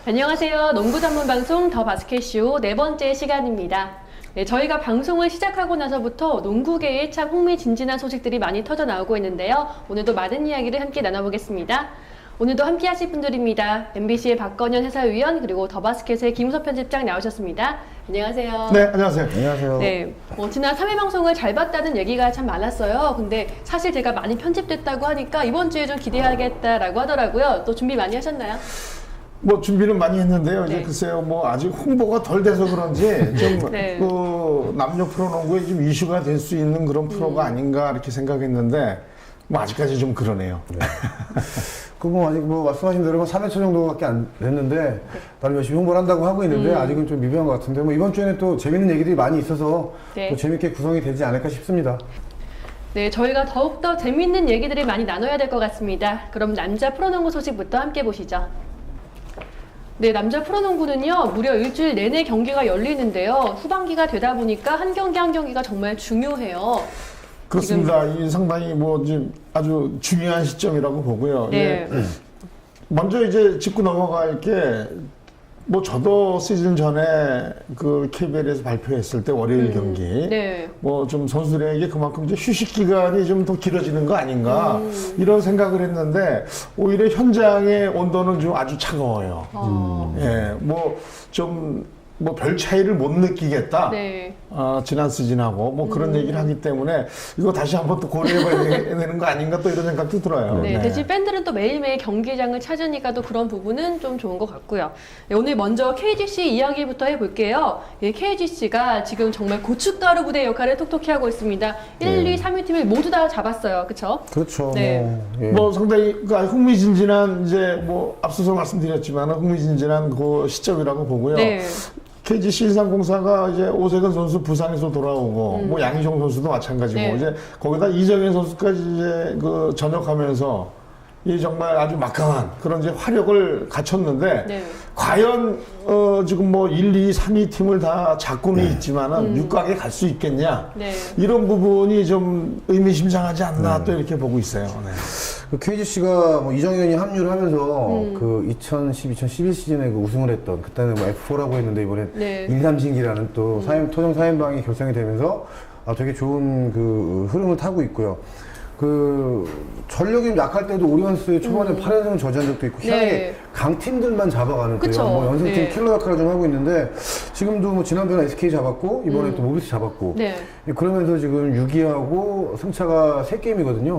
안녕하세요. 농구 전문 방송 더 바스켓쇼 네 번째 시간입니다. 네, 저희가 방송을 시작하고 나서부터 농구계에 참 흥미진진한 소식들이 많이 터져 나오고 있는데요. 오늘도 많은 이야기를 함께 나눠보겠습니다. 오늘도 함께 하실 분들입니다. MBC의 박건현 해설위원 그리고 더 바스켓의 김우섭 편집장 나오셨습니다. 안녕하세요. 네, 안녕하세요. 안녕하세요. 네, 지난 3회 방송을 잘 봤다는 얘기가 참 많았어요. 근데 사실 제가 많이 편집됐다고 하니까 이번 주에 좀 기대하겠다라고 하더라고요. 또 준비 많이 하셨나요? 뭐 준비는 많이 했는데요. 네. 이제 글쎄요, 뭐 아직 홍보가 덜 돼서 그런지 좀 네. 그 남녀 프로농구에 좀 이슈가 될 수 있는 그런 프로가 아닌가 이렇게 생각했는데 뭐 아직까지 좀 그러네요. 네. 뭐 아직 뭐 말씀하신 대로 3회차 정도밖에 안 됐는데 나름 열심히 홍보를 한다고 하고 있는데 아직은 좀 미비한 것 같은데 뭐 이번 주에는 또 재밌는 얘기들이 많이 있어서 네. 또 재밌게 구성이 되지 않을까 싶습니다. 네, 저희가 더욱더 재밌는 얘기들을 많이 나눠야 될 것 같습니다. 그럼 남자 프로농구 소식부터 함께 보시죠. 네, 남자 프로농구는요, 무려 일주일 내내 경기가 열리는데요. 후반기가 되다 보니까 한 경기 한 경기가 정말 중요해요. 그렇습니다. 이 상당히 뭐 지금 아주 중요한 시점이라고 보고요. 네. 예. 먼저 이제 짚고 넘어갈 게 뭐 저도 시즌 전에 그 KBL에서 발표했을 때 월요일 경기 네. 뭐 좀 선수들에게 그만큼 이제 휴식 기간이 좀 더 길어지는 거 아닌가 이런 생각을 했는데 오히려 현장의 온도는 좀 아주 차가워요. 예, 뭐 좀 뭐 별 차이를 못 느끼겠다. 네. 지난 시즌하고 뭐 그런 얘기를 하기 때문에 이거 다시 한번 또 고려해봐야 되는 거 아닌가 또 이런 생각도 들어요. 네, 대신 팬들은 또 매일매일 경기장을 찾으니까 또 그런 부분은 좀 좋은 것 같고요. 네, 오늘 먼저 KGC 이야기부터 해볼게요. 예, KGC가 지금 정말 고춧가루 부대 역할을 톡톡히 하고 있습니다. 1, 2, 3위 팀을 모두 다 잡았어요. 그쵸? 그렇죠. 네. 뭐, 예. 뭐 상당히 흥미진진한 이제 뭐 앞서서 말씀드렸지만 흥미진진한 그 시점이라고 보고요. 네. KGC 인삼공사가 이제 오세근 선수 부상에서 돌아오고 뭐 양희종 선수도 마찬가지고 네. 이제 거기다 이정현 선수까지 이제 그 전역하면서 이 정말 아주 막강한 그런 이제 화력을 갖췄는데 네. 과연 지금 뭐 1, 2, 3위 팀을 다 잡고는 있지만은 6강에 갈 수 있겠냐 네. 이런 부분이 좀 의미심장하지 않나 또 이렇게 보고 있어요. 네. 그 KGC가 뭐 이정현이 합류를 하면서 그 2010, 2011 시즌에 그 우승을 했던 그때는 뭐 F4라고 했는데 이번에 네. 일삼신기라는 또 토종 4인방이 결성이 되면서 되게 좋은 그 흐름을 타고 있고요. 그 전력이 좀 약할 때도 오리온스 초반에 8연승을 저지한 적도 있고 희한하게 네. 강팀들만 잡아가는 그쵸. 뭐 연승팀 네. 킬러 역할을 좀 하고 있는데 지금도 뭐 지난번에 SK 잡았고 이번에 또 모비스 잡았고 네. 그러면서 지금 6위하고 승차가 3게임이거든요.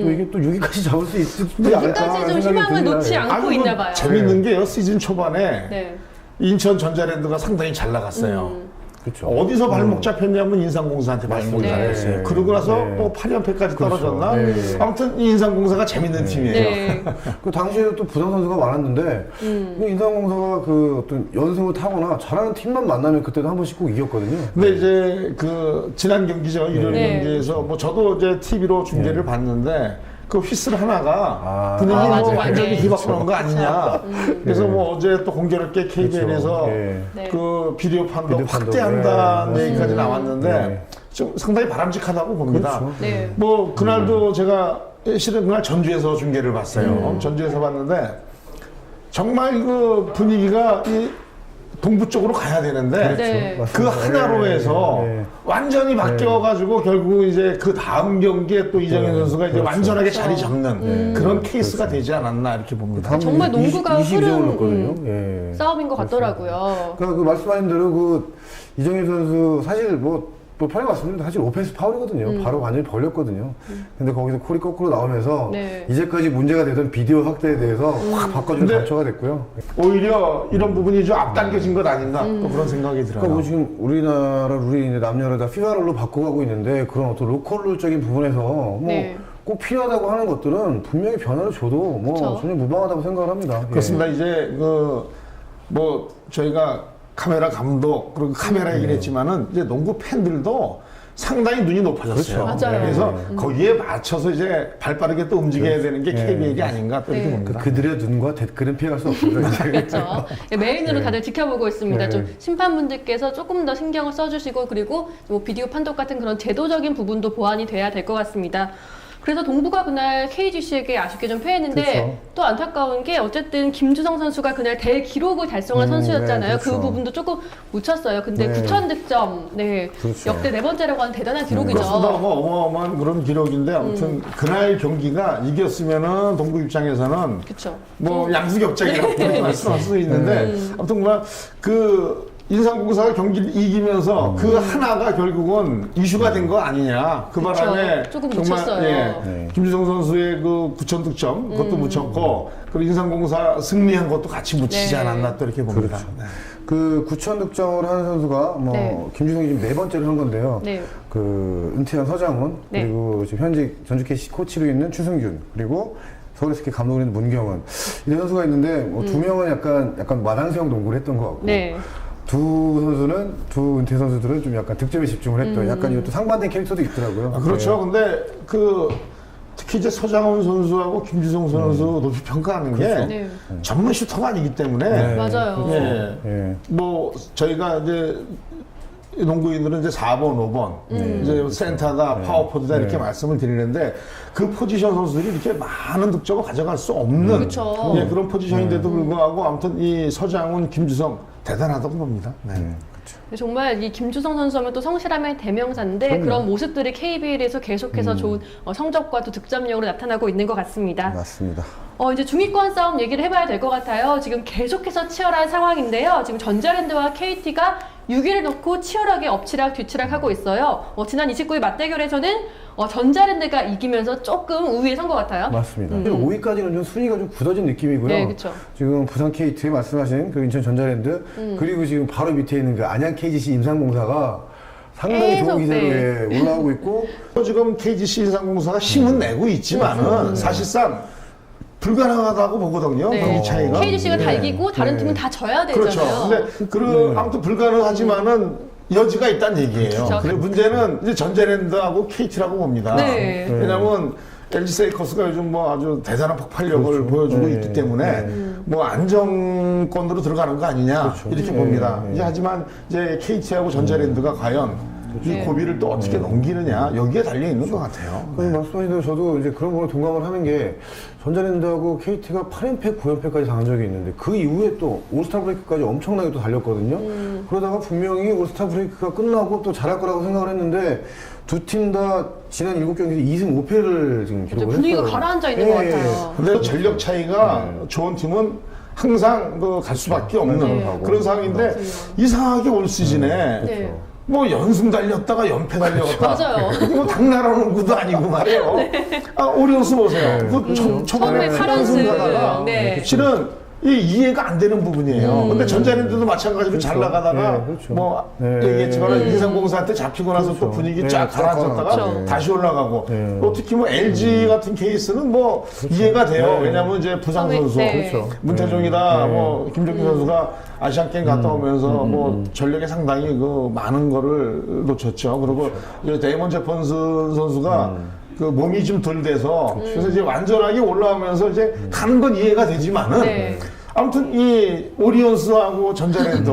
또 이게 또 6위까지 잡을 수 있지 않을까 여기까지 좀 생각이 희망을 듭니다. 놓지 예. 않고 아니, 있나 봐요. 재밌는 게요. 시즌 초반에 네. 인천 전자랜드가 상당히 잘 나갔어요. 그렇죠. 어디서 발목 잡혔냐면 인삼공사한테 발목이 네. 잡혔어요. 그러고 나서 네. 뭐 8연패까지 그렇죠. 떨어졌나? 네. 아무튼 이 인삼공사가 재밌는 팀이에요. 네. 그 당시에도 또 부상 선수가 많았는데 인삼공사가 그 어떤 연승을 타거나 잘하는 팀만 만나면 그때도 한 번씩 꼭 이겼거든요. 근데 이제 그 지난 경기죠. 일요일 네. 경기에서 뭐 저도 이제 TV로 중계를 봤는데 그 휘슬 하나가 분위기 아, 뭐 맞아요. 완전히 네. 뒤바꾸는 거 아니냐. 그래서 뭐 어제 또 공교롭게 KBL에서 네. 네. 그 비디오 판독 비디오 판독. 확대한다는 네. 얘기까지 나왔는데 네. 좀 상당히 바람직하다고 봅니다. 그렇죠. 네. 뭐 그날도 제가 실은 그날 전주에서 중계를 봤어요. 전주에서 봤는데 정말 그 분위기가 이 동부 쪽으로 가야 되는데 네. 그 맞습니다. 하나로 해서 네. 완전히 바뀌어가지고 결국 이제 그 다음 경기에 또 이정현 네. 선수가 이제 그렇죠. 완전하게 자리 잡는 그런 케이스가 그렇죠. 되지 않았나 이렇게 봅니다. 정말 농구가 22점을 흐름, 넣었거든요. 예. 싸움인 것 같더라고요. 그러니까 그 말씀하신 대로 그 이정현 선수 사실 뭐 편히 말씀드리면 사실 오펜스 파울이거든요. 바로 완전히 벌렸거든요. 근데 거기서 콜이 거꾸로 나오면서 네. 이제까지 문제가 되던 비디오 확대에 대해서 확 바꿔주는 근데 단초가 됐고요. 오히려 이런 부분이 좀 앞당겨진 것 아닌가 또 그런 생각이 들어요. 그러니까 뭐 지금 우리나라 룰이 이제 남녀를 다 피파 룰로 바꿔가고 있는데 그런 어떤 로컬 룰적인 부분에서 뭐 네. 꼭 필요하다고 하는 것들은 분명히 변화를 줘도 뭐 그쵸. 전혀 무방하다고 생각을 합니다. 예. 그렇습니다. 이제 그 뭐 저희가 카메라 감독 그리고 카메라 얘기를 했지만은 이제 농구 팬들도 상당히 눈이 높아졌어요. 그렇죠. 맞아요. 그래서 거기에 맞춰서 이제 발 빠르게 또 움직여야 되는 게 네. KBL이 아닌가 또 이렇게 네. 봅니다. 그들의 눈과 댓글은 피할 수 없습니다. 그렇죠. 메인으로 다들 지켜보고 있습니다. 네. 좀 심판분들께서 조금 더 신경을 써주시고 그리고 뭐 비디오 판독 같은 그런 제도적인 부분도 보완이 돼야 될 것 같습니다. 그래서 동부가 그날 KGC에게 아쉽게 좀 패했는데 그렇죠. 또 안타까운 게 어쨌든 김주성 선수가 그날 대기록을 달성한 선수였잖아요. 네, 그렇죠. 그 부분도 조금 묻혔어요. 근데 네. 9,000득점, 네, 그렇죠. 역대 4번째라고 하는 대단한 기록이죠. 그렇습니다. 뭐 어마어마한 그런 기록인데 아무튼 그날 경기가 이겼으면은 동부 입장에서는 그렇죠. 뭐 양수격작이라고 말씀할 수 있는데 아무튼 그 인삼공사가 경기를 이기면서 그 하나가 결국은 이슈가 된 거 아니냐. 그 그쵸. 바람에 조금 정말 묻혔어요. 네. 김주성 선수의 그 9,000득점 그것도 묻혔고 그리고 인삼공사 승리한 것도 같이 묻히지 네. 않았나 또 이렇게 봅니다. 그렇죠. 네. 그 9,000득점을 하는 선수가 뭐 네. 김주성이 지금 4번째를 한 건데요. 네. 그 은퇴한 서장훈 네. 그리고 지금 현직 전주 KC 코치로 있는 추승균 그리고 서울 SK 감독으로 있는 문경은 이런 선수가 있는데 뭐 두 명은 약간 마당수형 농구를 했던 것 같고 네. 두 은퇴 선수들은 좀 약간 득점에 집중을 했던 약간 이것도 상반된 캐릭터도 있더라고요. 아, 그렇죠. 근데 그 특히 이제 서장훈 선수하고 김주성 선수 높이 평가하는 게 네. 전문 슈터가 아니기 때문에 네. 맞아요. 예. 예. 뭐 저희가 이제 농구인들은 이제 4번, 5번 이제 센터다, 파워포드다 이렇게 말씀을 드리는데 그 포지션 선수들이 이렇게 많은 득점을 가져갈 수 없는 그쵸. 예, 그런 포지션인데도 불구하고 아무튼 이 서장훈, 김주성 대단하다고 봅니다. 네. 정말 이 김주성 선수 하면 또 성실함의 대명사인데 그런 모습들이 KBL에서 계속해서 좋은 성적과 또 득점력으로 나타나고 있는 것 같습니다. 맞습니다. 이제 중위권 싸움 얘기를 해봐야 될 것 같아요. 지금 계속해서 치열한 상황인데요. 지금 전자랜드와 KT가 6위를 놓고 치열하게 엎치락 뒤치락 하고 있어요. 지난 29일 맞대결에서는 전자랜드가 이기면서 조금 우위에 선 것 같아요. 맞습니다. 5위까지는 좀 순위가 좀 굳어진 느낌이고요. 네, 그쵸. 지금 부산 KT 말씀하신 그 인천 전자랜드 그리고 지금 바로 밑에 있는 그 안양 KGC 임상공사가 상당히 계속, 좋은 기세로 네. 예, 올라오고 있고 지금 KGC 인삼공사가 힘은 내고 있지만은 사실상 불가능하다고 보거든요. 네. 경기 차이가. KGC가 다 예. 이기고 다른 팀은 다 져야 되잖아요. 그렇죠. 근데 아무튼 불가능하지만은 여지가 있다는 얘기예요. 그렇죠. 그리고 문제는 이제 전자랜드하고 KT라고 봅니다. 네. 왜냐하면 LG 세이커스가 요즘 뭐 아주 대단한 폭발력을 보여주고 네. 있기 때문에 뭐 안정권으로 들어가는 거 아니냐 이렇게 봅니다. 이제 하지만 이제 KT하고 전자랜드가 과연 이 네. 고비를 또 어떻게 넘기느냐 여기에 달려 있는 것 같아요. 그 말씀하신 대로 저도 이제 그런 거로 동감을 하는 게 전자랜드하고 KT가 8연패, 9연패까지 당한 적이 있는데 그 이후에 또 올스타 브레이크까지 엄청나게 또 달렸거든요. 그러다가 분명히 올스타 브레이크가 끝나고 또 잘할 거라고 생각을 했는데 두 팀 다 지난 7경기에서 2승 5패를 지금 기록을 분위기가 했어요. 가라앉아 있는 것 같아요. 근데 전력 차이가 좋은 팀은 항상 갈 수밖에 없는 네. 그런 상황인데 이상하게 올 시즌에 네. 뭐 연승 달렸다가 연패 달렸다. 맞아요. 뭐 당나라 농구도 아니고 말이에요. 아, 오리온스 보세요. 그 초반에 처음에 8연승 가다가 네. 실은 이해가 안 되는 부분이에요. 근데 전자랜드도 마찬가지로 잘 나가다가 네, 그렇죠. 뭐 네. 얘기했지만 인삼공사한테 잡히고 나서 또 분위기 네, 쫙 가라앉았다가 그렇죠. 다시 올라가고 네. 또 특히 뭐 LG 같은 케이스는 뭐 이해가 돼요. 네. 왜냐하면 이제 부상 처음에, 선수 네. 그렇죠. 문태종이다 네. 뭐 김종규 선수가 아시안 게임 갔다 오면서 뭐 전력에 상당히 그 많은 거를 놓쳤죠. 그리고 이제 데이먼 제펀스 선수가 그 몸이 좀 덜 돼서 그래서 이제 완전하게 올라오면서 이제 가는 건 이해가 되지만은 네. 아무튼 이 오리온스하고 전자랜드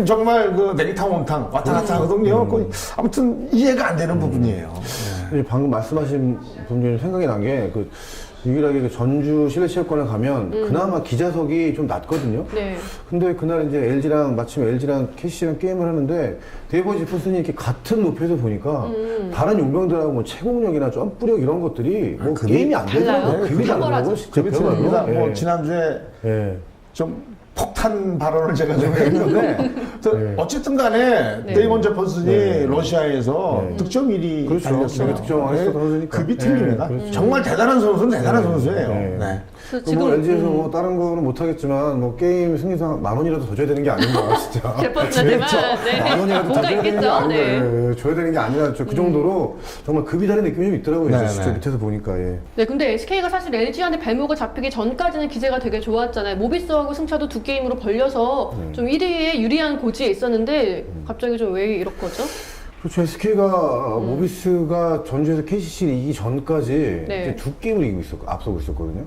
정말 그 냉탕 온탕 왔다 갔다 하거든요. 아무튼 이해가 안 되는 부분이에요. 이제 방금 말씀하신 분 중에 생각이 난 게 그 유일하게 그 전주 실내체육관에 가면 그나마 기자석이 좀 낮거든요. 네. 근데 그날 이제 마침 LG랑 KC랑 게임을 하는데 데이버 지프슨이 이렇게 같은 높이에서 보니까 다른 용병들하고 뭐 채공력이나 점프력 이런 것들이 뭐 급이 게임이 안 달라요. 되더라고요. 급이 탁월하죠. 다르더라고요. 진짜 그게 틀립니다. 그야말로. 뭐 예. 지난주에 예. 좀 폭탄 발언을 제가 좀 했는데 어쨌든 간에 네. 데이먼 제퍼슨이 러시아에서 득점 1위 그렇죠. 달렸어요. 득점을 했었던 선수니까. 급이 틀립니다. 네, 그렇죠. 정말 대단한 선수는 대단한 선수예요. 네. 네. 그래서 뭐 지금 LG에서 뭐 다른 거는 못하겠지만 뭐 게임 승리상 10,000원이라도 더 줘야 되는 게 아닌가 진짜. 제퍼슨한테만 네. 10,000원이라도 더 뭔가 줘야 되는 게 있겠죠. 아닌가. 네. 예, 줘야 되는 게 아니라 그 정도로 정말 급이 다른 느낌이 좀 있더라고요. 네, 진짜 네. 밑에서 보니까. 예. 네, 근데 SK가 사실 LG한테 발목을 잡히기 전까지는 기세가 되게 좋았잖아요. 모비스하고 승차도 2게임으로 벌려서 좀 1위에 유리한 고지에 있었는데 갑자기 좀 왜 이렇게 거죠? 그렇죠. SK가 모비스가 전주에서 KCC를 이기기 전까지 네. 이제 2게임을 앞서고 있었거든요.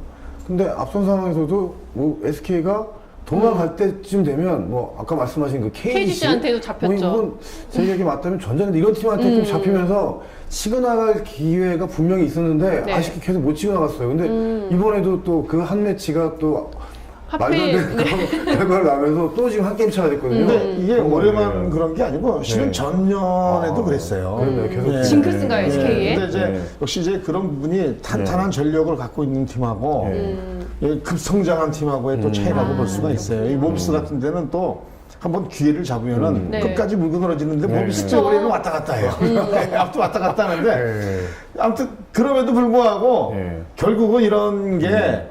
근데 앞선 상황에서도 뭐 SK가 도망갈 때쯤 되면 뭐 아까 말씀하신 그 KGC한테도 잡혔죠. 이건 제 얘기 맞다면 전자랜드 이런 팀한테 좀 잡히면서 치고 나갈 기회가 분명히 있었는데 네. 아쉽게 계속 못 치고 나갔어요. 근데 이번에도 또 그 한 매치가 또 하필, 말도 안 되는 결과를 나면서 또 지금 한 게임 차가 됐거든요. 근데 이게 올해만 네. 그런 게 아니고 실은 네. 전년에도 그랬어요. 그러네요. 계속 징크스인가요, 네. SK에? 근데 이제 네. 역시 이제 그런 부분이 탄탄한 전력을 갖고 있는 팀하고 이 급성장한 팀하고의 또 차이라고 볼 수가 있어요. 이 몹스 같은 데는 또 한번 기회를 잡으면은 네. 끝까지 물고 늘어지는데 네. 몹스 쪽으로는 왔다 갔다 해요. 앞도 왔다 갔다 하는데 네. 아무튼 그럼에도 불구하고 네. 결국은 이런 게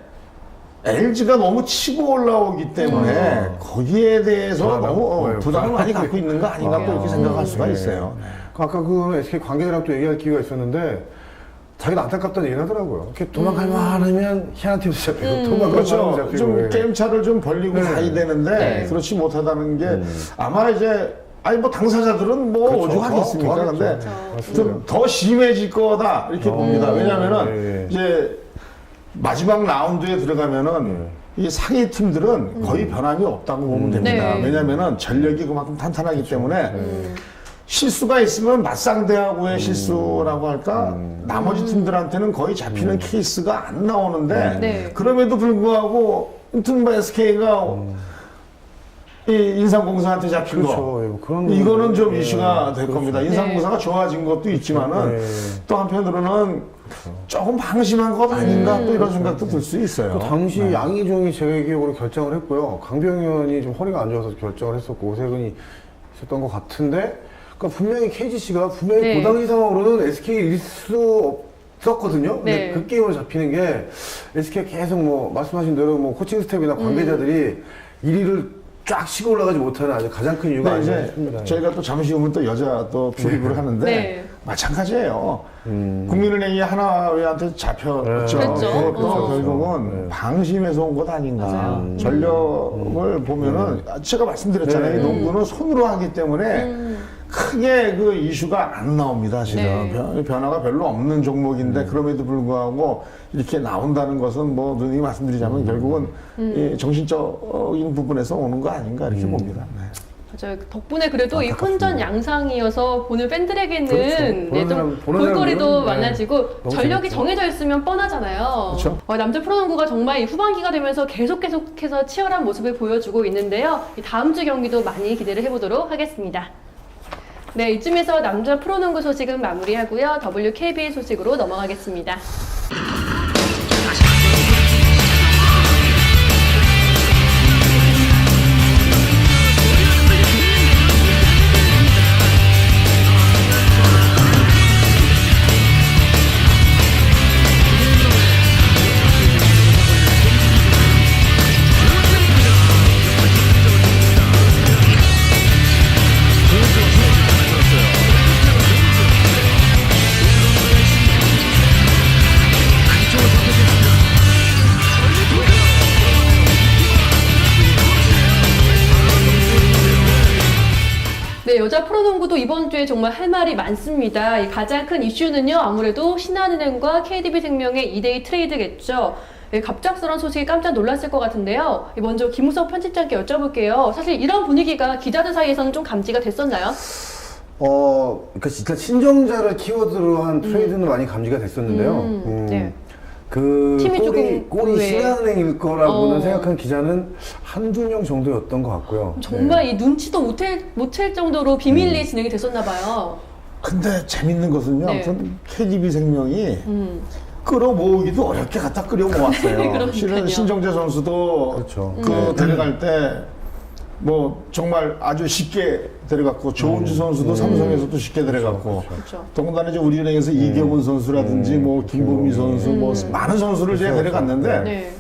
LG가 너무 치고 올라오기 때문에 거기에 대해서 부담, 너무 네, 부담을 많이 갖고 있는 거 아닌가 또 이렇게 생각할 수가 네. 있어요. 아까 그 SK 관계자랑 또 얘기할 기회가 있었는데 자기는 안타깝다는 얘기를 하더라고요. 이렇게 도망갈 만하면 희한한 팀도 잡히고 도망갈 만하면 그렇죠. 잡히고 좀 예. 게임 차를 좀 벌리고 네. 가야 되는데 네. 그렇지 못하다는 게 아마 이제 아니 뭐 당사자들은 뭐 그렇죠. 오죽하겠습니까? 더 근데 하겠죠. 맞습니다. 좀 더 심해질 거다 이렇게 봅니다. 왜냐면은 네. 이제 마지막 라운드에 들어가면은 이 상위 팀들은 거의 변함이 없다고 보면 됩니다. 네. 왜냐면은 전력이 그만큼 탄탄하기 때문에 실수가 있으면 맞상대하고의 실수라고 할까? 나머지 팀들한테는 거의 잡히는 케이스가 안 나오는데 네. 그럼에도 불구하고 아무튼 SK가 이 인삼공사한테 잡힌 그렇죠. 거 예, 뭐 그런 이거는 좀 예, 이슈가 될 그렇죠. 겁니다. 인삼공사가 좋아진 것도 있지만은 네. 또 한편으로는 조금 방심한 것 아닌가 또 이런 생각도 들 수 있어요. 그 당시 양희종이 제 기억으로 결정을 했고요. 강병현이 좀 허리가 안 좋아서 결정을 했었고 오세근이 있었던 것 같은데, 그러니까 분명히 KGC가 분명히 네. 그 당시 상황으로는 SK에 이길 수 없었거든요. 근데 네. 그 게임으로 잡히는 게 SK가 계속 뭐 말씀하신 대로 뭐 코칭 스태프나 관계자들이 1위를 쫙 치고 올라가지 못하는 아주 가장 큰 이유가 근데 아니라 이제 싶습니다. 저희가 또 잠시 후면 또 여자 또 주립을 하는데 네. 마찬가지예요. 국민은행이 하나회한테 잡혔죠. 그랬죠. 그것도 결국은 네. 방심해서 온 것 아닌가. 맞아요. 전력을 보면은 제가 말씀드렸잖아요. 네. 이 농구는 손으로 하기 때문에 크게 그 이슈가 안 나옵니다. 실은 네. 변화가 별로 없는 종목인데 그럼에도 불구하고 이렇게 나온다는 것은 뭐 누님이 말씀드리자면 결국은 이 정신적인 부분에서 오는 거 아닌가 이렇게 봅니다. 네. 맞아요. 덕분에 그래도 이 혼전 양상이어서 보는 팬들에게는 그렇죠. 네, 보는 좀 사람, 보는 볼거리도 사람들은, 많아지고 너무 전력이 재밌죠. 정해져 있으면 뻔하잖아요. 그렇죠. 남자 프로농구가 정말 이 후반기가 되면서 계속해서 치열한 모습을 보여주고 있는데요. 이 다음 주 경기도 많이 기대를 해보도록 하겠습니다. 네, 이쯤에서 남자 프로농구 소식은 마무리하고요. WKBL 소식으로 넘어가겠습니다. 네, 여자 프로농구도 이번 주에 정말 할 말이 많습니다. 이 가장 큰 이슈는요, 아무래도 신한은행과 KDB생명의 2대2 트레이드겠죠. 네, 갑작스러운 소식에 깜짝 놀랐을 것 같은데요. 먼저 김우석 편집장께 여쭤볼게요. 사실 이런 분위기가 기자들 사이에서는 좀 감지가 됐었나요? 그러니까 일단 신정자를 키워드로 한 트레이드는 많이 감지가 됐었는데요. 네. 그 팀이 조금 꼴이 의외. 신한은행일 거라고는 어. 생각한 기자는 한두 명 정도였던 것 같고요. 정말 네. 이 눈치도 못챌 정도로 비밀리에 진행이 됐었나 봐요. 근데 재밌는 것은요. 네. 아무튼 KDB생명이 끌어모으기도 어렵게 갖다 끌어모았어요. 그러니까요. 실은 신정재 선수도 그렇죠. 데려갈 때 뭐 정말 아주 쉽게 데려갔고 조은주 선수도 삼성에서도 쉽게 데려갔고 그렇죠. 더군다나 이제 우리은행에서 이경훈 선수라든지 뭐 김보미 선수 뭐 많은 선수를 제가 데려갔는데 네.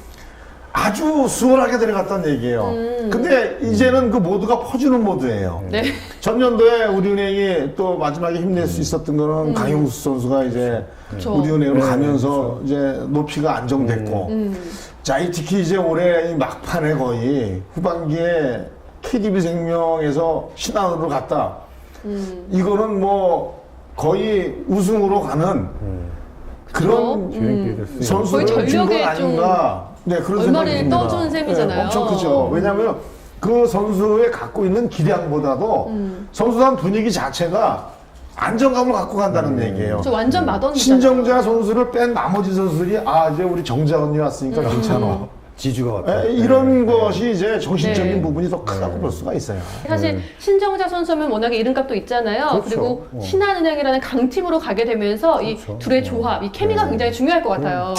아주 수월하게 데려갔다는 얘기예요. 근데 이제는 그 모두가 퍼주는 모드예요. 네. 전년도에 우리은행이 또 마지막에 힘낼 수 있었던 거는 강용수 선수가 이제 그쵸. 우리은행으로 가면서 이제 높이가 안정됐고 자, 이 특히 이제 올해 이 막판에 거의 후반기에 KDB생명에서 신한으로 갔다. 이거는 뭐 거의 우승으로 가는 그런 기획이 됐어요. 선수를 거의 준 건 전력에 아닌가. 네, 그런 얼마를 생각이 듭니다. 떠준 셈이잖아요. 네, 엄청 크죠. 왜냐하면 그 선수의 갖고 있는 기량보다도 선수단 분위기 자체가 안정감을 갖고 간다는 얘기예요. 저 완전 마더니잖아요. 신정자 선수를 뺀 나머지 선수들이 이제 우리 정자 언니 왔으니까 괜찮아. 지주가 왔다. 이런 것이 이제 정신적인 네. 부분이 더 크다고 볼 수가 있어요. 사실 신정자 선수면 워낙에 이름값도 있잖아요. 그렇죠. 그리고 신한은행이라는 강팀으로 가게 되면서 이 둘의 조합, 이 케미가 굉장히 중요할 것 같아요.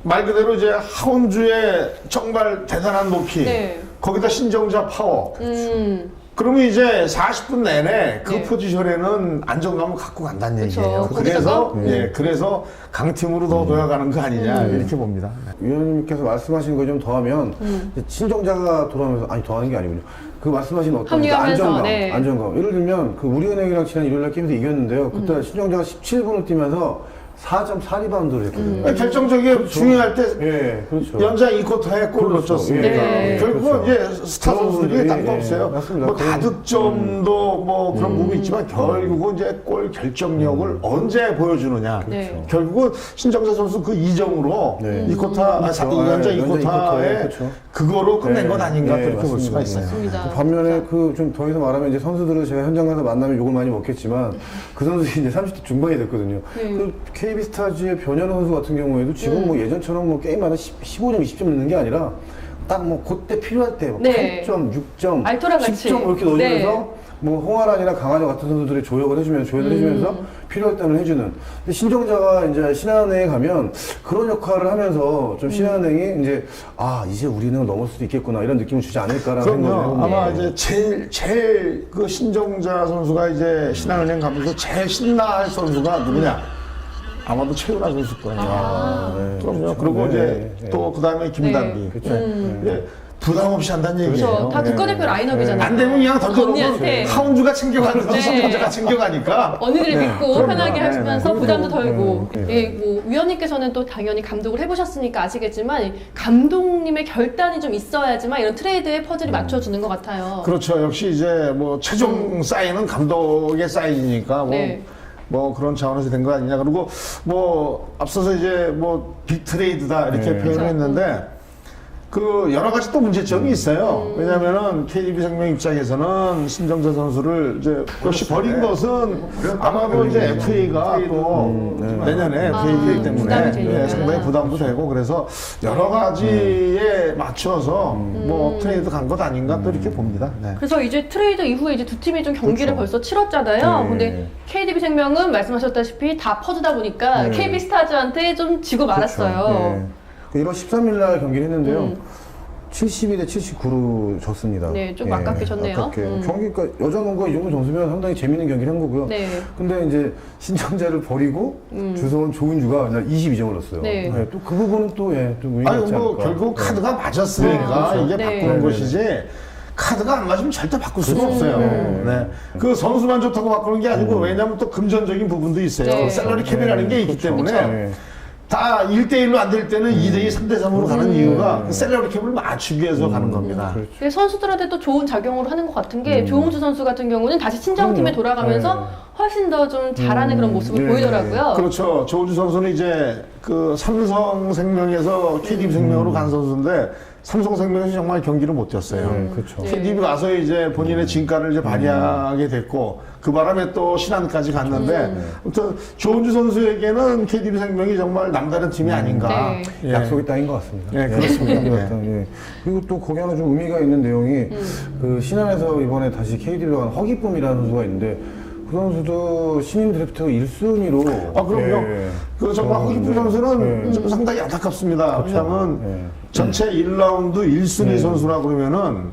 말 그대로 이제 하원주의 정말 대단한 높이, 네. 거기다 신정자 파워. 음, 그러면 이제 40분 내내 그 네. 포지션에는 안정감을 갖고 간다는 그쵸. 얘기예요. 거기다가 그래서 강팀으로 더 놓여가는 거 아니냐 이렇게 봅니다. 위원님께서 말씀하신 거 좀 더하면 이제 신정자가 돌아오면서 아니 더하는 게 아니군요. 그 말씀하신 어떤 합류하면서, 안정감, 네. 안정감. 예를 들면 그 우리은행이랑 지난 일요일날 게임에서 이겼는데요. 그때 신정자가 17분을 뛰면서 4.4리바운드를 했거든요. 결정적이게 중요할 때 예, 그렇죠. 연장 2쿼터에 골을 그렇죠. 넣었습니다. 네. 결국은 그렇죠. 이제 스타 선수들이 답도 없어요. 맞습니다. 뭐 다득점도 뭐 그런 부분이 있지만 결국은 이제 골 결정력을 언제 보여주느냐. 네. 결국은 신정자 선수 그 2점으로 네. 2쿼터, 그렇죠. 연장 네, 2쿼터에 그렇죠. 그거로 끝낸 네. 것 아닌가 네, 그렇게 볼 맞습니다. 수가 있어요. 맞습니다. 그 반면에 그 좀 더 이상 말하면 이제 선수들을 제가 현장 가서 만나면 욕을 많이 먹겠지만 그 선수들이 이제 30대 중반이 됐거든요. 네. 그 KB스타즈의 변현우 선수 같은 경우에도 지금 뭐 예전처럼 뭐 게임마다 15점, 20점 넣는 게 아니라 딱 뭐 그때 필요할 때 네. 8점, 6점, 알토란 같이. 10점 이렇게 넣으면서 네. 뭐 홍아란이나 강하저 같은 선수들이 조율을 해주면서 필요할 때는 해주는. 근데 신정자가 이제 신한은행에 가면 그런 역할을 하면서 좀 신한은행이 이제 이제 우리는 넘을 수도 있겠구나 이런 느낌을 주지 않을까라는 생각을 그럼요. 해봅니다. 아마 이제 제일 그 신정자 선수가 이제 신한은행 가면서 제일 신나할 선수가 누구냐? 아마도 최은하 선수일 거예요. 네. 그럼요. 그리고 네, 이제 네. 또 그 다음에 김단비. 그렇죠. 예, 부담 없이 한다는 얘기예요. 그렇죠. 다 국가대표 라인업이잖아요. 안 되면 그냥 던져놓고 언니한테. 하운주가 챙겨가든지 네. 신정자가 챙겨가니까. 언니들이 믿고 그럼요. 편하게 네, 하시면서 네. 부담도 덜고. 네. 예, 뭐 위원님께서는 또 당연히 감독을 해보셨으니까 아시겠지만 이 감독님의 결단이 좀 있어야지만 이런 트레이드에 퍼즐이 맞춰주는 것 같아요. 그렇죠. 역시 이제 뭐 최종 사인은 감독의 사인이니까 뭐. 네. 뭐 그런 차원에서 된 거 아니냐. 그리고 뭐 앞서서 이제 뭐 빅트레이드다 이렇게 네. 표현을 했는데 그 여러 가지 또 문제점이 있어요. 왜냐면은 KDB생명 입장에서는 신정자 선수를 이제 역시 버린 것은 아마도 이제 FA가 또 내년에 FA이기 때문에 부담이 되니까. 상당히 부담도 되고 그래서 여러 가지에 맞춰서 뭐 트레이드 간 것 아닌가 또 이렇게 봅니다. 네. 그래서 이제 트레이드 이후에 이제 두 팀이 좀 경기를 벌써 치렀잖아요. 네. 근데 KDB생명은 말씀하셨다시피 다 퍼주다 보니까 네. KB스타즈한테 좀 지고 말았어요. 네. 그 1월 13일 날 경기를 했는데요. 72대 79로 졌습니다. 네, 좀 아깝게 졌네요. 아깝게. 경기가 여자 농구가 이 정도 점수면 상당히 재밌는 경기를 한 거고요. 네. 근데 이제 신청자를 버리고 주소온 조은주가 22점을 넣었어요. 네. 또 그 부분은 또 의미가 아니 있지 뭐 않을까. 결국 카드가 맞았으니까 네, 이게 네. 바꾸는 네, 것이지 카드가 안 맞으면 절대 바꿀 수가 없어요. 네. 그 선수만 좋다고 바꾸는 게 아니고 왜냐하면 또 금전적인 부분도 있어요. 네. 샐러리 캡이라는 게 있기 그렇죠. 때문에 네. 다 1대1로 안 될 때는 2대2, 3대3으로 가는 이유가 그 샐러리 캡을 맞추기 위해서 가는 겁니다. 그렇죠. 이게 선수들한테 또 좋은 작용을 하는 것 같은 게 조홍주 선수 같은 경우는 다시 친정팀에 그럼요. 돌아가면서 네. 훨씬 더 좀 잘하는 그런 모습을 네. 보이더라고요. 그렇죠. 조우주 선수는 이제 그 삼성생명에서 KDB생명으로 간 선수인데 삼성생명에서 정말 경기를 못 뛰었어요. 그렇죠. 네. KDB 가서 이제 본인의 진가를 이제 발휘하게 됐고 그 바람에 또 신한까지 갔는데 아무튼 조은주 선수에게는 KDB생명이 정말 남다른 팀이 아닌가. 네. 예. 약속의 땅인 것 같습니다. 네, 그렇습니다. 약속의 네. 땅, 예. 그리고 또 거기 하나 좀 의미가 있는 내용이 그 신한에서 이번에 다시 KDB로 간 허기쁨이라는 선수가 있는데 그 선수도 신인 드래프트 1순위로 아, 그럼요. 그 정말 허기품 선수는 좀 상당히 안타깝습니다. 왜냐하면 예. 전체 1라운드 1순위 선수라 그러면은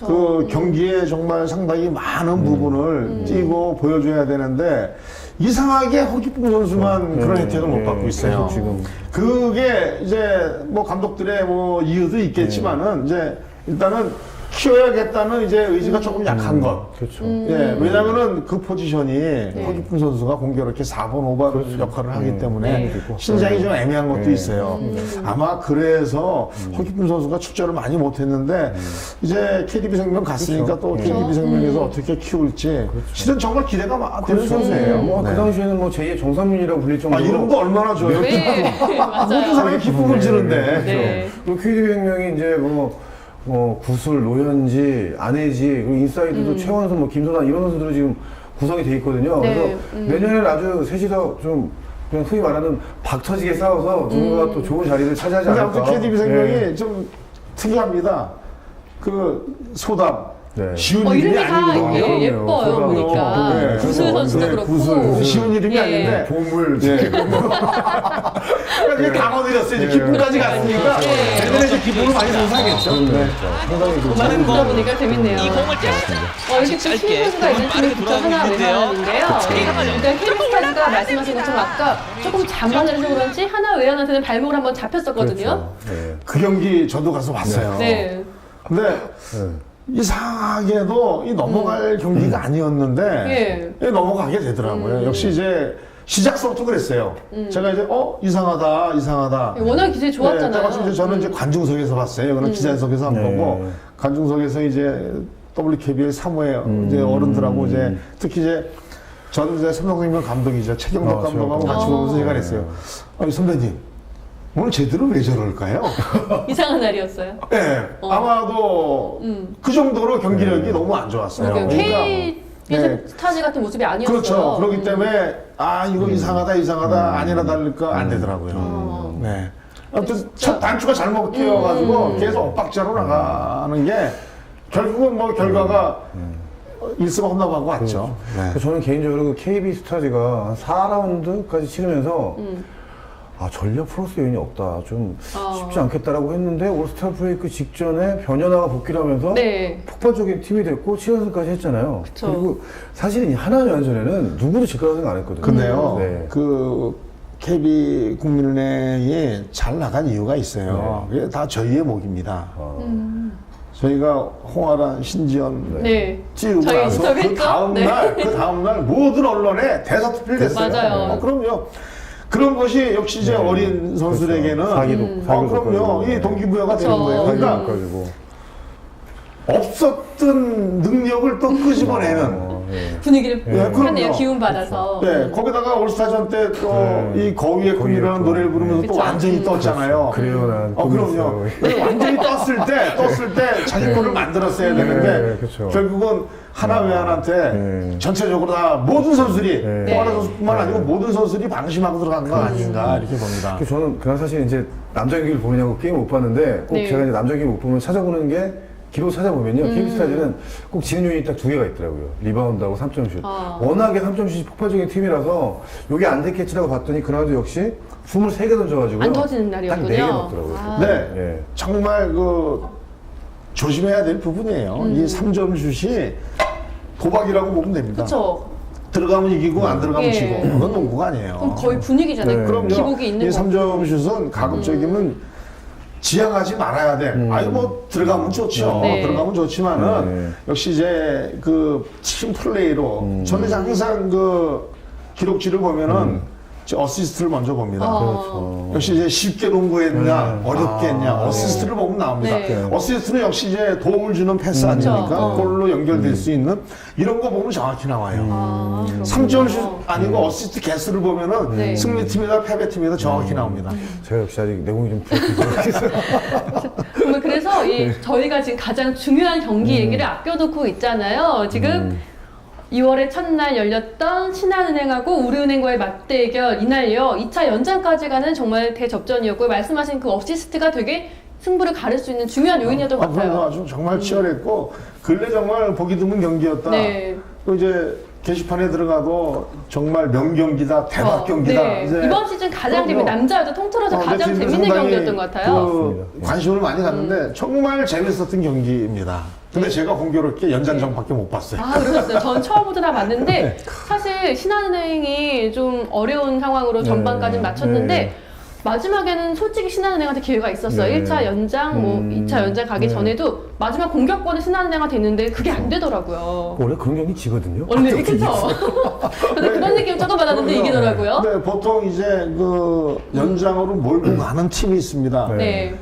그 경기에 정말 상당히 많은 부분을 뛰고 보여줘야 되는데 이상하게 허기쁨 선수만 그런 혜택을 못 받고 있어요. 계속 지금 그게 이제 뭐 감독들의 뭐 이유도 있겠지만은 이제 일단은 키워야겠다는 이제 의지가 조금 약한 것. 그렇죠. 예, 왜냐면은 그 포지션이 허기픈 선수가 공교롭게 4번, 5번 역할을 하기 때문에 신장이 좀 애매한 것도 있어요. 아마 그래서 허기픈 선수가 출전을 많이 못했는데 이제 KDB생명 갔으니까 또 KDB생명에서 어떻게 키울지 실은 정말 기대가 되는 선수예요. 뭐, 네. 그 당시에는 뭐 제2의 정상민이라고 불릴 정도로. 이름도 얼마나 좋아요. 네, 모든 맞아요. 사람이 기쁨을 주는데. 네. 그리고 KDB생명이 이제 구술, 노현지, 안혜지, 그리고 인사이드도 최원선, 김선아 이런 선수들이 지금 구성이 돼 있거든요. 네, 그래서 내년에는 아주 셋이서 좀 그냥 흔히 말하는 박 터지게 싸워서 누군가 또 좋은 자리를 차지하지 근데 않을까. 아무튼 KDB 생명이 네. 좀 특이합니다. 그 소담. 네. 쉬운 이름이 이름이 다 아니거든요. 예뻐요, 그럼요. 보니까. 네. 구슬 선수도 그렇고. 구슬. 쉬운 이름이 예. 아닌데. 보물, 그러니까 강화드렸어요. 이제 기쁨까지 갔으니까. 네. 내년에 이제 기쁨을 많이 선사하겠죠. 네. 상당히 그 많은 거 보니까 재밌네요. 이 공을 이렇게 또 신인 선수가 있는 팀이 부터 하나 외환인데요. 일단 KB스타즈가 말씀하신 것처럼 아까 조금 장관을 해서 그런지 하나 외환한테는 발목을 한번 잡혔었거든요. 네. 그 경기 저도 가서 봤어요. 네. 근데 네. 이상하게도 이 넘어갈 경기가 아니었는데 예. 넘어가게 되더라고요. 역시 이제 시작서부터 그랬어요. 제가 이제 이상하다. 워낙 기질이 좋았잖아요. 네, 마침 이제 저는 이제 관중석에서 봤어요. 이거는 기자석에서 안 네. 보고 관중석에서 이제 WKBL 사무회 이제 어른들하고 이제 특히 이제 저는 이제 삼성생명 감독이죠. 최경덕 감독하고 같이 보면서 제가 그랬어요. 아니 선배님. 오늘 제대로 왜 저럴까요? 이상한 날이었어요. 네, 아마도 그 정도로 경기력이 너무 안 좋았어요. KBS 네. 스타즈 같은 모습이 아니었어요. 그렇죠. 그렇기 때문에 이거 이상하다 아니나 다를까 안 되더라고요. 네. 아무튼 첫 단추가 잘못 끼어가지고 계속 엇박자로 나가는 게 결국은 뭐 결과가 1승 홈런하고 왔죠. 네. 저는 개인적으로 KB 스타즈가 한 4라운드까지 치르면서 전력 플러스 요인이 없다. 좀 쉽지 않겠다라고 했는데 올스타 브레이크 직전에 변현아가 복귀를 하면서 네. 폭발적인 팀이 됐고 7연승까지 했잖아요. 그쵸. 그리고 사실은 이 하나연전에는 누구도 질 거라고 생각 안 했거든요. 근데요, 네. 그 KB 국민은행이 잘 나간 이유가 있어요. 그게 다 저희의 목입니다. 저희가 홍아란, 신지연 네. 찌우고 저희 나서 그 인터뷰했죠? 다음날 모든 언론에 대서특필 됐어요. 맞아요. 그럼요. 그런 것이 역시 이제 어린 선수들에게는 그럼요. 이 동기부여가 되는 거예요. 그러니까 없었던 능력을 또 끄집어내는. 분위기를 하네요. 그럼요. 기운 받아서. 네, 거기다가 올스타전 때 또 이 거위의 꿈이라는 노래를 부르면서 또 그쵸. 완전히 떴잖아요. 그래요, 난 그럼요. 완전히 떴을 때 자기 거를 만들었어야 되는데 그쵸. 결국은 하나 외환한테 전체적으로 다 모든 선수들이 홍아라 선수뿐만 아니고 모든 선수들이 방심하고 들어간 거 아닌가 이렇게 봅니다. 저는 그날 사실 이제 남자 경기를 보느냐고 게임 못 봤는데 꼭 네. 제가 이제 남자 경기 못 보면 찾아보는 게 기록 찾아보면요. KB 스타즈는 꼭 지는 요인이 딱 2개가 있더라고요. 리바운드하고 3점슛. 워낙에 3점슛이 폭발적인 팀이라서 이게 안 됐겠지라고 봤더니 그날도 역시 23개 던져가지고 안 터지는 날이었군요. 딱 4개 넣더라고요. 네, 예. 정말 조심해야 될 부분이에요. 이 3점 슛이 도박이라고 보면 됩니다. 그렇죠. 들어가면 이기고 안 들어가면 예. 지고 그건 농구가 아니에요. 그럼 거의 분위기잖아요. 그럼요. 기복이 있는 이 거. 3점 슛은 가급적이면 지향하지 말아야 돼. 들어가면 좋죠. 네. 들어가면 좋지만은 역시 이제 그 팀 플레이로 저는 항상 그 기록지를 보면은 어시스트를 먼저 봅니다. 그렇죠. 역시 이제 쉽게 농구했냐, 어렵게 했냐, 어시스트를 보면 나옵니다. 네. 어시스트는 역시 이제 도움을 주는 패스 아닙니까? 골로 연결될 수 있는 이런 거 보면 정확히 나와요. 3점 슛 아니고 어시스트 개수를 보면은 네. 승리팀이다 패배팀이다 정확히 나옵니다. 제가 역시 아직 내공이 좀 부족해서 정말 그래서 저희가 지금 가장 중요한 경기 얘기를 아껴놓고 있잖아요. 지금 2월의 첫날 열렸던 신한은행하고 우리은행과의 맞대결 이날요 2차 연장까지 가는 정말 대접전이었고요. 말씀하신 그 어시스트가 되게 승부를 가를 수 있는 중요한 요인이었던 것 그래서 같아요. 아주 정말 치열했고 근래 정말 보기 드문 경기였다. 네. 또 이제 게시판에 들어가도 정말 명경기다, 대박 경기다. 네. 이제 이번 시즌 가장 재밌는 남자여도 통틀어서 가장 내 팀도 재밌는 상당히 경기였던 것 같아요. 그 관심을 많이 갔는데 정말 재밌었던 경기입니다. 근데 제가 공교롭게 연장전밖에 못 봤어요. 그러셨어요. 전 처음부터 다 봤는데 사실 신한은행이 좀 어려운 상황으로 전반까지 맞췄는데 마지막에는 솔직히 신한은행한테 기회가 있었어요. 네. 1차 연장, 뭐 2차 연장 가기 네. 전에도 마지막 공격권은 신한은행한테 있는데 그게 안 되더라고요. 원래 그런 경기 지거든요. 원래 그쵸? 근데 그런 느낌 조금 받았는데 이기더라고요. 네, 보통 이제 그 연장으로 몰고 가는 팀이 있습니다. 네.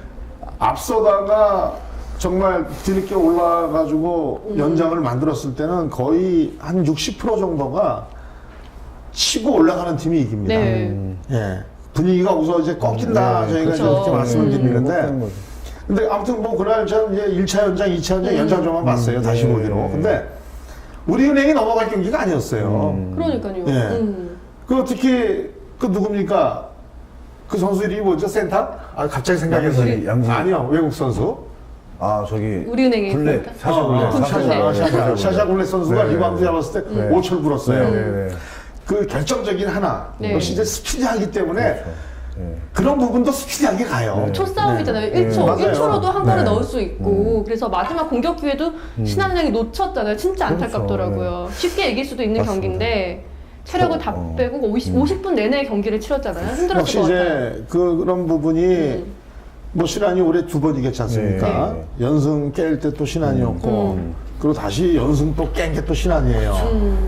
앞서다가 정말 뒤늦게 올라가지고 연장을 만들었을 때는 거의 한 60% 정도가 치고 올라가는 팀이 이깁니다. 네. 예. 분위기가 우선 이제 꺾인다 네, 저희가 그쵸. 이렇게 말씀을 드리는데 거죠. 근데 아무튼 뭐 그날 전 이제 1차 연장, 2차 연장 연장전만 봤어요. 다시 네. 보기로. 근데 우리은행이 넘어갈 경기가 아니었어요. 그러니까요. 예. 그 특히 그 누굽니까? 그 선수 이름이 뭐죠? 센터? 아 갑자기 생각이 안 나네. 양지. 아니요, 외국 선수. 아 저기 우리은행에 굴렛, 있으니까. 사샤 굴렛, 샤샤 굴렛 선수가 네, 리바운드 네. 잡았을 때 네. 5초를 불었어요. 네, 네, 네. 그 결정적인 하나. 네. 역시 이제 스피디하기 때문에 그렇죠. 네. 그런 부분도 스피디하게 가요. 초싸움이잖아요. 네. 1초, 맞아요. 1초로도 한 골을 네. 넣을 수 있고 그래서 마지막 공격 기회도 신한은행이 놓쳤잖아요. 진짜 그렇죠. 안타깝더라고요. 쉽게 이길 수도 있는 맞습니다. 경기인데 체력을 다 빼고 50분 내내 경기를 치렀잖아요. 역시 힘들었을 것 같아요. 이제 그런 부분이 뭐 신한이 올해 2번 이겼지 않습니까? 네. 연승 깰 때 또 신한이었고 그리고 다시 연승 또 깬 게 또 신한이에요.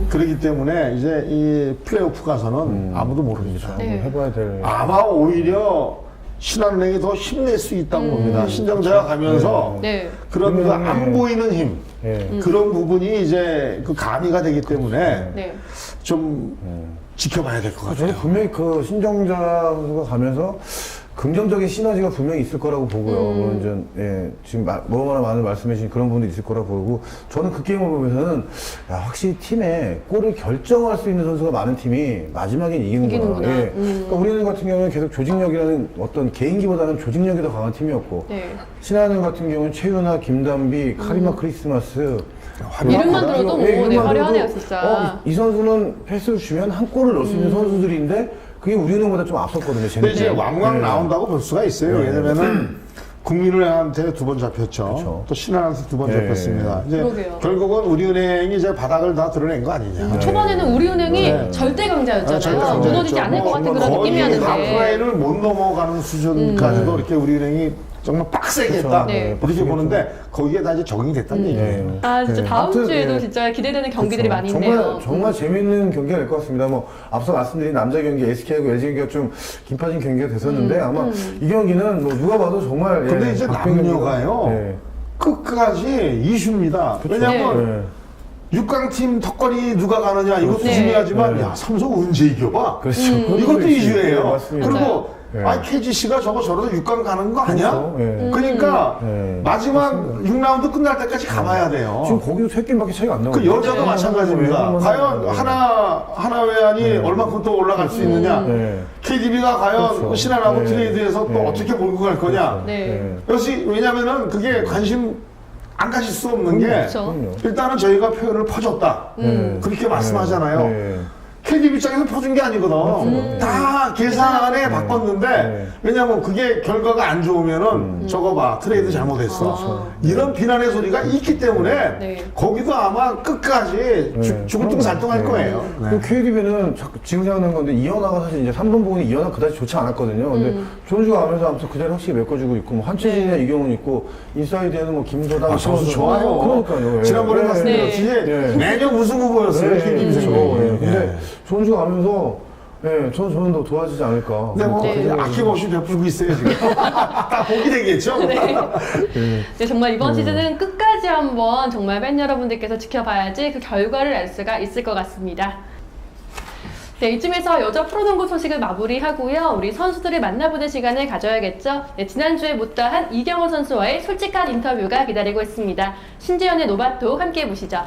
그렇기 때문에 이제 이 플레이오프 가서는 아무도 모릅니다. 네. 한번 해봐야 될. 아마 오히려 신한은행이 더 힘낼 수 있다고 봅니다. 신정자가 가면서 네. 그런 그 안 보이는 힘 예. 그런 부분이 이제 그 가미가 되기 때문에 네. 좀 지켜봐야 될 것 저는 같아요. 분명히 그 신정자 선수가 가면서 긍정적인 시너지가 분명히 있을 거라고 보고요. 물론 좀, 예, 지금 너무나 많은 말씀해 주신 그런 부분도 있을 거라고 보고, 저는 그 게임을 보면서는, 야, 확실히 팀에 골을 결정할 수 있는 선수가 많은 팀이 마지막엔 이기는구나. 이기는구나. 예. 그러니까 우리는 같은 경우는 계속 조직력이라는 어떤 개인기보다는 조직력이 더 강한 팀이었고, 네. 신한은행 같은 경우는 최윤아, 김단비, 카리마 크리스마스, 이름만 들어도 뭐, 예, 이름만 네, 들어도 화려하네요, 진짜. 이 선수는 패스를 주면 한 골을 넣을 수 있는 선수들인데 그게 우리은행보다 좀 앞섰거든요. 근데 이제 네. 왕왕 나온다고 볼 수가 있어요. 네. 왜냐면은 국민은행한테 2번 잡혔죠. 그렇죠. 또 신한한테 2번 네. 잡혔습니다. 이제 그러게요. 결국은 우리은행이 이제 바닥을 다 드러낸 거 아니냐. 초반에는 우리은행이 네. 절대 강자였잖아요. 절대 강자였죠. 무너지지 않을 것 같은 그런 거의 느낌이었는데. 하프라인을 못 넘어가는 수준까지도 이렇게 우리은행이 정말 빡세게 그렇죠. 했다. 네. 이렇게 빡세게 보는데 거기에 다 이제 적용이 됐다는 네. 얘기예요. 아, 진짜 네. 다음 아무튼, 주에도 예. 진짜 기대되는 경기들이 많이 정말, 있네요. 정말 재밌는 경기가 될 것 같습니다. 뭐, 앞서 말씀드린 남자 경기, SK하고 LG 경기가 좀 긴파진 경기가 됐었는데, 아마 이 경기는 뭐 누가 봐도 정말. 근데 이제 박빙 경기가- 남녀가요. 네. 끝까지 이슈입니다. 왜냐면 네. 6강팀 턱걸이 누가 가느냐 이것도 네. 중요하지만 네. 야 삼성 언제 이겨봐? 그렇죠. 이것도 그것도 이슈예요. 네, 맞습니다. 그리고 네. 아니 KGC가 저거 저러다 6강 가는 거 아니야? 그렇죠. 네. 그러니까 네. 마지막 6라운드 끝날 때까지 가봐야 돼요. 지금 거기도 3게임밖에 차이가 안 나고. 그 여자도 마찬가지입니다. 과연 하나 외환이 얼마큼 또 올라갈 수 있느냐? 네. KDB가 과연 그렇죠. 신한하고 네. 트레이드에서 또 네. 어떻게 몰고 갈 거냐? 네. 역시 왜냐면은 그게 관심 안 가실 수 없는 게 그렇죠. 일단은 저희가 표현을 퍼줬다. 그렇게 말씀하잖아요. 네. KDB 입장에서 퍼준 게 아니거든. 다 계산에 바꿨는데 네. 왜냐면 그게 결과가 안 좋으면은 저거 봐 트레이드 잘못했어. 이런 비난의 소리가 있기 때문에 네. 거기도 아마 끝까지 죽을 둥 살둥할 거예요. 네. 그 KDB는 지금 생각나는 건데 이현아가 사실 이제 3번 부분이 이현아 그다지 좋지 않았거든요. 근데 조은주가 가면서 아무튼 그 자리 확실히 메꿔주고 있고 뭐 한채진이나 이경훈 있고 인사이드에는 뭐 김도담 아, 선수 좋아요. 그러니까요. 예. 지난번에 네. 말씀드렸듯이 네. 매년 우승 후보였어요. 네, KDB 그렇죠. 생각이. 예. 근데 조은주가 가면서 저는 더 도와주지 않을까. 근데 뭐 네. 아낌없이 베풀고 있어요 지금. 다 복이 되겠죠. 네, 정말 이번 시즌은 끝까지 한번 정말 팬 여러분들께서 지켜봐야지 그 결과를 알 수가 있을 것 같습니다. 네, 이쯤에서 여자 프로농구 소식을 마무리하고요. 우리 선수들을 만나보는 시간을 가져야겠죠. 네, 지난주에 못다한 이경호 선수와의 솔직한 인터뷰가 기다리고 있습니다. 신지연의 노바톡 함께 보시죠.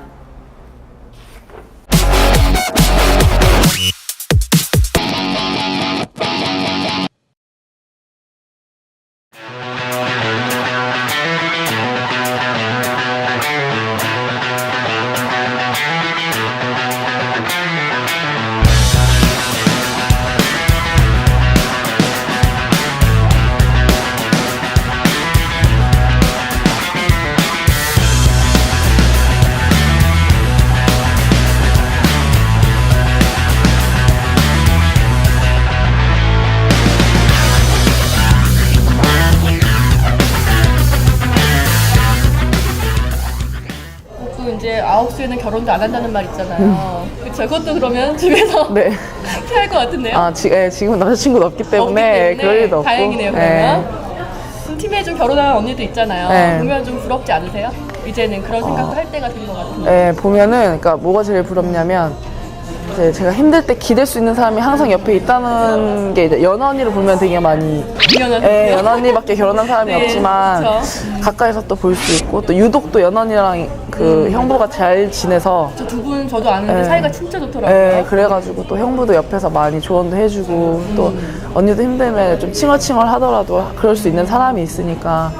이제 9시에는 결혼도 안 한다는 말 있잖아요. 그쵸? 그것도 그러면 집에서 네. 피할 것 같은데요? 지금은 남자친구도 없기 때문에 그럴 일도 없고. 다행이네요, 그러면. 그럼 팀에 좀 결혼한 언니도 있잖아요. 네. 보면 좀 부럽지 않으세요? 이제는 그런 생각도 할 때가 된 것 같은데. 네, 보면은, 그러니까 뭐가 제일 부럽냐면, 이제 제가 힘들 때 기댈 수 있는 사람이 항상 옆에 있다는 게 이제 연하 언니를 보면 되게 많이 미안하네요. 연하 언니밖에 결혼한 사람이 네, 없지만 그쵸. 가까이서 또 볼 수 있고 또 유독 또 연하 언니랑 그 형부가 잘 지내서 저 두 분 저도 아는데 사이가 진짜 좋더라고요. 네, 그래가지고 또 형부도 옆에서 많이 조언도 해주고 또 언니도 힘들면 좀 칭얼칭얼 하더라도 그럴 수 있는 사람이 있으니까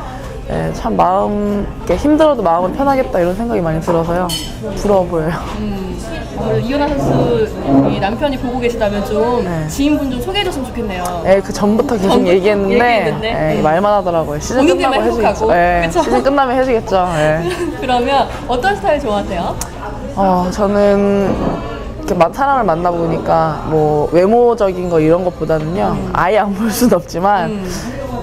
네, 참 마음 이렇게 힘들어도 마음은 편하겠다 이런 생각이 많이 들어서요. 부러워 보여요. 이현아 선수 이 남편이 보고 계시다면 좀 네. 지인분 좀 소개해줬으면 좋겠네요. 네, 그 전부터 계속 전부터 얘기했는데 얘기했는데. 말만 하더라고요. 시즌 본인들만 끝나고 해주겠죠. 행복하고. 네, 그쵸? 시즌 끝나면 해주겠죠. 네. 그러면 어떤 스타일 좋아하세요? 저는 이렇게 사람을 만나보니까 뭐 외모적인 거 이런 것보다는요 아예 안 볼 수는 없지만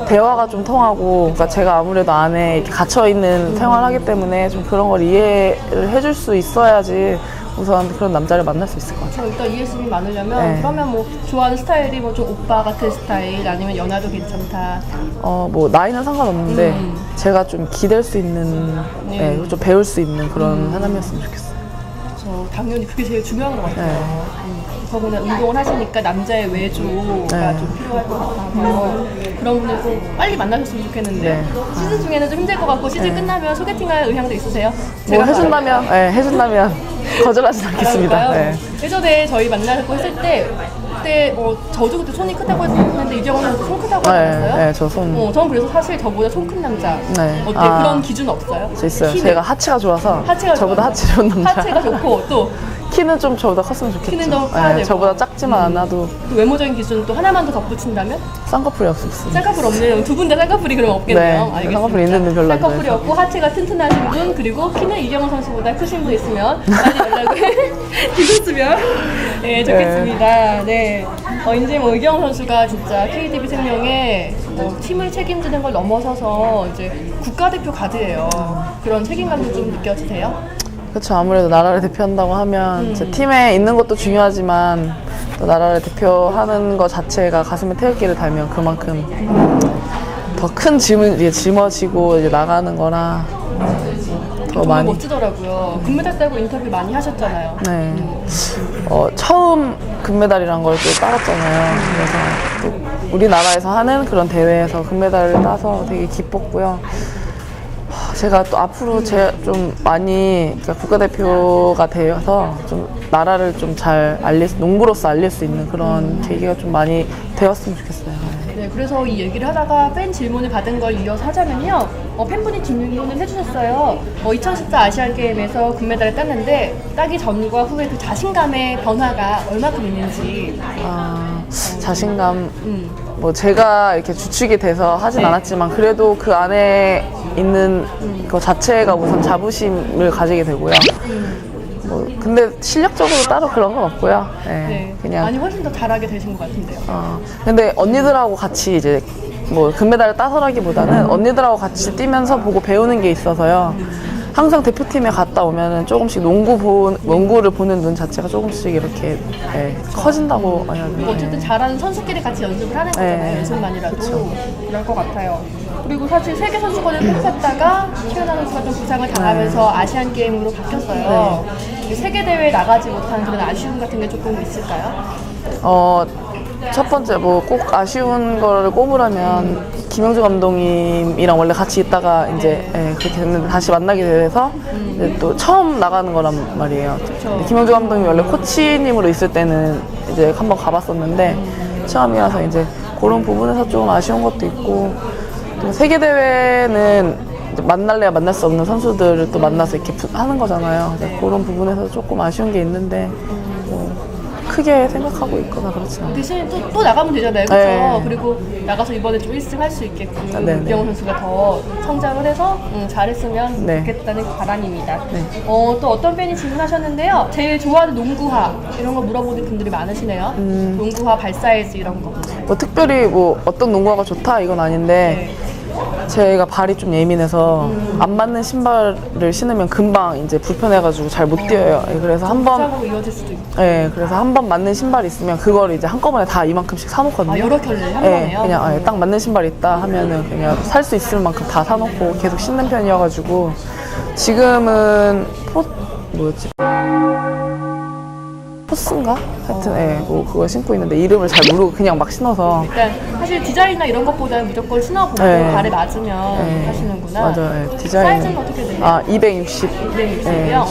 대화가 좀 통하고 그러니까 제가 아무래도 안에 이렇게 갇혀있는 생활을 하기 때문에 좀 그런 걸 이해를 해줄 수 있어야지 우선 그런 남자를 만날 수 있을 것 같아요. 일단 이해심이 많으려면 네. 그러면 뭐 좋아하는 스타일이 뭐 좀 오빠 같은 스타일 아니면 연하도 괜찮다. 뭐 나이는 상관없는데 제가 좀 기댈 수 있는 좀 배울 수 있는 그런 사람이었으면 좋겠어요. 저 당연히 그게 제일 중요한 것 같아요. 네. 더구나 운동을 하시니까 남자의 외조가 네. 좀 필요할 것 같아서 그런 분들 좀 빨리 만나셨으면 좋겠는데 네. 시즌 중에는 좀 힘들 것 같고 시즌 끝나면 소개팅할 의향도 있으세요? 뭐 해준다면 거절하진 않겠습니다. 그럴까요? 네. 예전에 저희 만나고 했을 때 그때 저도 그때 손이 크다고 했는데 이정원 선수 손 크다고 하지 않았어요? 네, 저 손. 저는 그래서 사실 저보다 손 큰 남자 네. 어때? 아. 그런 기준 없어요? 저 있어요. 키는? 제가 하체가 좋아서 하체가 저보다 좋아서. 하체 좋은 남자. 하체가 좋고 또 키는 좀 저보다 컸으면 좋겠죠. 키는 더 커야 되고. 저보다 작지만 않아도 또 외모적인 기준 또 하나만 더 덧붙인다면? 쌍꺼풀이 없었어요. 쌍꺼풀 없네요. 두 분 다 쌍꺼풀이 그럼 없겠네요. 네, 알겠습니다. 쌍꺼풀 있는 분 별로 안 쌍꺼풀이 좋아해서. 없고 하체가 튼튼하신 분 그리고 키는 이경호 선수보다 크신 분 있으면 빨리 연락을 주셨으면 네, 좋겠습니다. 네. 이제 뭐 이경호 선수가 진짜 KDB 생명에 팀을 책임지는 걸 넘어서서 이제 국가대표 가드예요. 그런 책임감도 좀 느껴지세요? 그렇죠. 아무래도 나라를 대표한다고 하면 이제 팀에 있는 것도 중요하지만 또 나라를 대표하는 것 자체가 가슴에 태극기를 달면 그만큼 더 큰 짐을 이제 짊어지고 이제 나가는 거라 더 정말 많이. 멋지더라고요. 금메달 따고 인터뷰 많이 하셨잖아요. 네. 처음 금메달이란 걸 또 따랐잖아요. 그래서 또 우리나라에서 하는 그런 대회에서 금메달을 따서 되게 기뻤고요. 제가 또 앞으로 좀 많이 그러니까 국가대표가 되어서 좀 나라를 좀 잘 농부로서 알릴 수 있는 그런 계기가 좀 많이 되었으면 좋겠어요. 네, 그래서 이 얘기를 하다가 팬 질문을 받은 걸 이어서 하자면요. 팬분이 질문을 해주셨어요. 2014 아시안게임에서 금메달을 땄는데 따기 전과 후에 그 자신감의 변화가 얼마큼 있는지. 자신감, 뭐 제가 이렇게 주축이 돼서 하진 않았지만 그래도 그 안에 있는 그 자체가 우선 자부심을 가지게 되고요. 근데 실력적으로 따로 그런 건 없고요. 네, 그냥. 아니 훨씬 더 잘하게 되신 것 같은데요. 근데 언니들하고 같이 이제 뭐 금메달을 따서라기보다는 언니들하고 같이 뛰면서 보고 배우는 게 있어서요. 항상 대표팀에 갔다 오면은 조금씩 농구를 보는 눈 자체가 조금씩 이렇게 커진다고 해야 되나? 어쨌든 잘하는 선수끼리 같이 연습을 하는 거잖아요. 네. 연습만이라도 그럴 것 같아요. 그리고 사실 세계 선수권을 뽑혔다가 최연아 선수가 좀 부상을 당하면서 아시안 게임으로 바뀌었어요. 세계 대회에 나가지 못한 그런 아쉬움 같은 게 조금 있을까요? 첫 번째 뭐 꼭 아쉬운 거를 꼽으라면 김영주 감독님이랑 원래 같이 있다가 이제 그렇게 됐는데 다시 만나게 돼서 이제 또 처음 나가는 거란 말이에요. 근데 김영주 감독님이 원래 코치님으로 있을 때는 이제 한번 가봤었는데 처음이라서 이제 그런 부분에서 좀 아쉬운 것도 있고 또 세계 대회는 만날래야 만날 수 없는 선수들을 또 만나서 이렇게 하는 거잖아요. 그런 부분에서 조금 아쉬운 게 있는데 크게 생각하고 있거나 그렇진 않아요. 대신 또 나가면 되잖아요. 그렇죠? 네. 그리고 나가서 이번에 좀 1승 할 수 있게끔 네. 이병헌 선수가 더 성장을 해서 잘했으면 네. 좋겠다는 바람입니다. 네. 또 어떤 팬이 질문하셨는데요. 제일 좋아하는 농구화 이런 거 물어보는 분들이 많으시네요. 농구화 발 사이즈 이런 거. 뭐 특별히 뭐 어떤 농구화가 좋다 이건 아닌데 제가 발이 좀 예민해서 안 맞는 신발을 신으면 금방 이제 불편해가지고 잘 못 뛰어요. 예, 그래서 부상으로 이어질 수도 있고. 그래서 한 번 맞는 신발이 있으면 그걸 이제 한꺼번에 다 이만큼씩 사놓거든요. 아, 여러 켤레 한 예, 번에요? 그냥 딱 맞는 신발 있다 하면은 그냥 살 수 있을 만큼 다 사놓고 계속 신는 편이어가지고 지금은 뭐였지? 포스인가? 하여튼 뭐 그거 신고 있는데 이름을 잘 모르고 그냥 막 신어서 그러니까 사실 디자인이나 이런 것보다는 무조건 신어보고 발에 맞으면 하시는구나. 맞아요. 디자인 사이즈는 어떻게 돼요? 260. 260이요?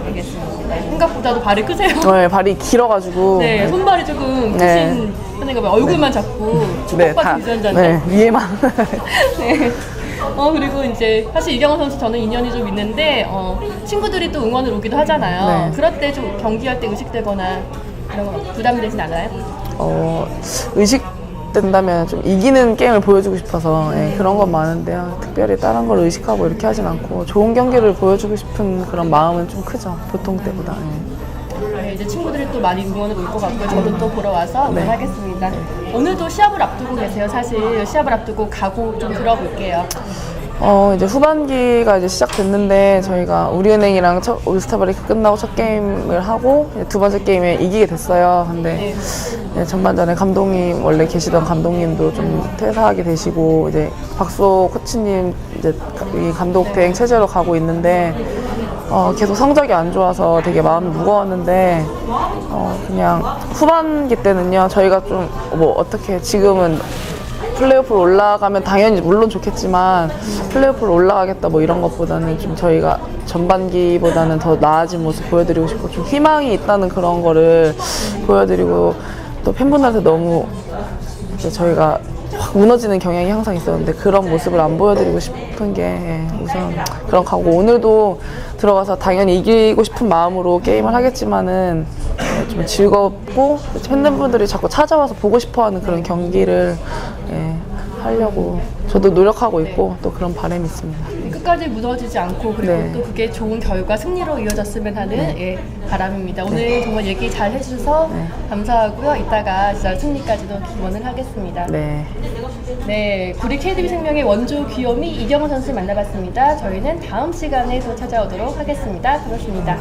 알겠습니다. 생각보다도 발이 크세요. 발이 길어가지고 네, 손발이 조금 크신 편인가 봐요. 얼굴만 잡고 축복받은 유전자인데. 위에만. 네. 그리고 이제 사실 이경호 선수 저는 인연이 좀 있는데 친구들이 또 응원을 오기도 하잖아요. 네. 그럴 때 좀 경기할 때 의식되거나 이런 거 부담이 되진 않아요? 의식된다면 좀 이기는 게임을 보여주고 싶어서 그런 건 많은데요. 특별히 다른 걸 의식하고 이렇게 하진 않고 좋은 경기를 보여주고 싶은 그런 마음은 좀 크죠. 보통 때보다. 네, 이제 친구들이 또 많이 응원을 올 것 같고요. 저도 또 보러 와서 응원하겠습니다. 오늘도 시합을 앞두고 계세요. 사실 시합을 앞두고 각오 좀 들어볼게요. 이제 후반기가 이제 시작됐는데 저희가 우리은행이랑 올스타 브레이크 끝나고 첫 게임을 하고 두 번째 게임에 이기게 됐어요. 근데 전반전에 감독님 원래 계시던 감독님도 좀 퇴사하게 되시고 이제 박수호 코치님 이제 이 감독 대행 체제로 가고 있는데 계속 성적이 안 좋아서 되게 마음이 무거웠는데 그냥 후반기 때는요 저희가 좀 뭐 어떻게 지금은 플레이오프로 올라가면 당연히 물론 좋겠지만 플레이오프로 올라가겠다 뭐 이런 것보다는 좀 저희가 전반기보다는 더 나아진 모습 보여드리고 싶고 좀 희망이 있다는 그런 거를 보여드리고 또 팬분들한테 너무 이제 저희가 확 무너지는 경향이 항상 있었는데 그런 모습을 안 보여드리고 싶은 게 우선 그런 거고 오늘도 들어가서 당연히 이기고 싶은 마음으로 게임을 하겠지만은 좀 즐겁고 팬분들이 자꾸 찾아와서 보고 싶어하는 그런 경기를 하려고 저도 노력하고 있고 또 그런 바람이 있습니다. 끝까지 무너지지 않고 그리고 또 그게 좋은 결과 승리로 이어졌으면 하는 바람입니다. 오늘 정말 얘기 잘 해주셔서 감사하고요. 이따가 진짜 승리까지도 기원을 하겠습니다. 네, 구리 KDB생명의 원조 귀요미 이경호 선수 만나봤습니다. 저희는 다음 시간에 또 찾아오도록 하겠습니다. 고맙습니다.